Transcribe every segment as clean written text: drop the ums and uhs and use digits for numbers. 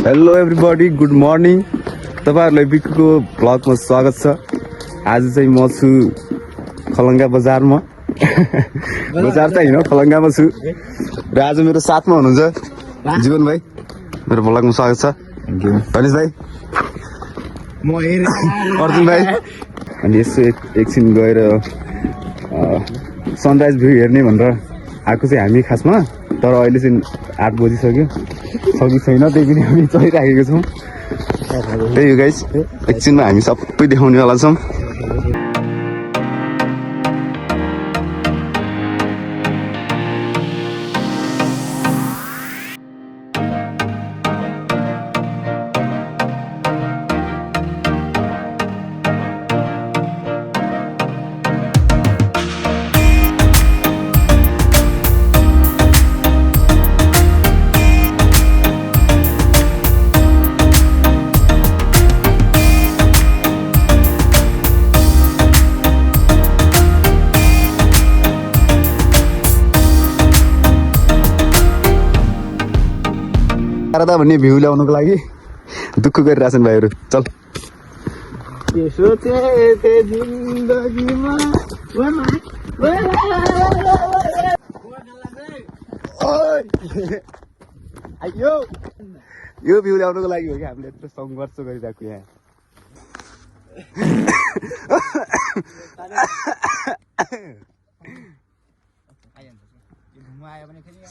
Hello everybody good morning तपाईहरुलाई बिक्कुको भ्लगमा स्वागत छ। आज चाहिँ म छु खलङ्गा बजारमा बजार त हैन खलङ्गामा छु र आज मेरो साथमा हुनुहुन्छ जीवन भाइ। मेरो भ्लगमा स्वागत छ। थ्यांक यू गणेश भाइ, म हेरे अर्जुन भाइ। अनि यसो एकछिन गएर सनराइज भ्यू हेर्ने भनेर आएको चाहिँ हामी खासमा, तर अहिले चाहिँ 8 बजिसक्यो, सकी छैन त्यही पनि हामी चलिराखेको छौँ। त्यही हो गाइस, एकछिनमा हामी सबै देखाउनेवाला छौँ। भन्ने भ्यू ल्याउनुको लागि दुःख गरिरहेछन् भाइहरू। चल यो भ्यू ल्याउनुको लागि हो कि हामीले यत्रो सङ्घर्ष गरिरहेको यहाँ।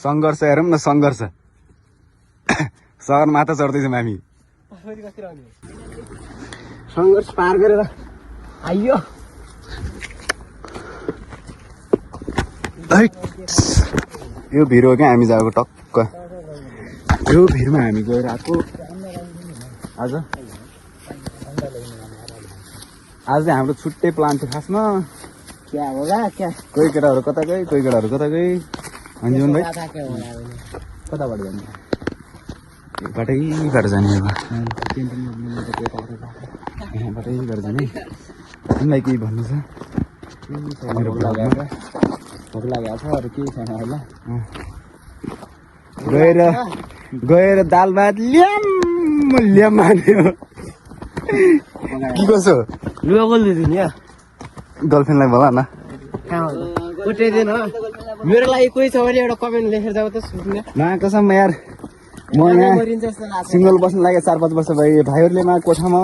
सङ्घर्ष हेरौँ न, सङ्घर्ष सहर माथा चढ्दैछौँ हामी। सङ्घर्ष पार गरेर आइयो। यो भिर हो क्या हामी जाएको टक्क, यो भिरमा हामी गएर आएको। आज चाहिँ हाम्रो छुट्टै प्लान थियो खासमा। क्या होला क्या? कोही केटाहरू कता गए, कोही केटाहरू कता गए। अनि जीवन भाइ कताबाट जाने? बाटै घर जाने, बाटै घर जाने। तिमीलाई केही भन्नु छ? मेरो भोक लागेको छ, अरू केही छैन होला। गएर दाल भात ल्याम हान्यो। के कसो लुगा खोल्दै थिएँ यहाँ। गर्लफ्रेन्डलाई बोला न। कोटाइदिएन मेरो लागि कोही छ भने एउटा कमेन्ट लेखेर जाऊ त। सुन्ने कसम यार, म यहाँ सिङ्गल बस्न लाग्यो 4-5 वर्ष भयो। भाइहरूले कोठामा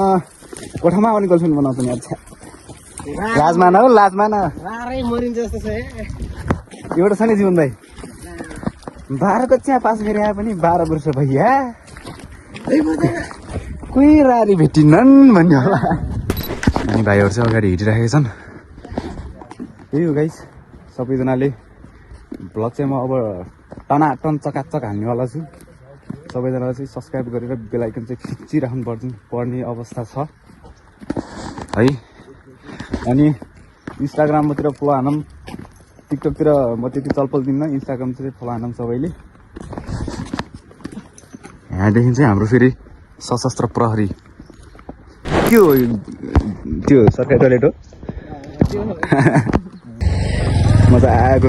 पनि गर्लफ्रेन्ड बनाउँछन् यार। लाज मान हो, लाज मान। मरिन्छ जस्तो छ। एउटा छ नि जीवन भाइ, 12 कक्षा पास गरे पनि 12 वर्ष भइया कोही रारी भेटिनन् भन्ने होला। अनि भाइहरू चाहिँ अगाडि हिँडिराखेका छन्। त्यही हो गाइस, सबैजनाले भ्लग चाहिँ म अब टनाटन चकाचक हाल्नेवाला छु। सबैजनालाई चाहिँ सब्सक्राइब गरेर बेल आइकन चाहिँ खिचिराख्नु पर्ने अवस्था छ है। अनि इन्स्टाग्रामतिर फलो हानौँ, टिकटकतिर म त्यति चलपल दिन्न, इन्स्टाग्रामतिर फलो हानौँ सबैले। यहाँदेखि चाहिँ हाम्रो फेरि सशस्त्र प्रहरी के हो त्यो सरकारी टोइलेट हो। मजा आएको।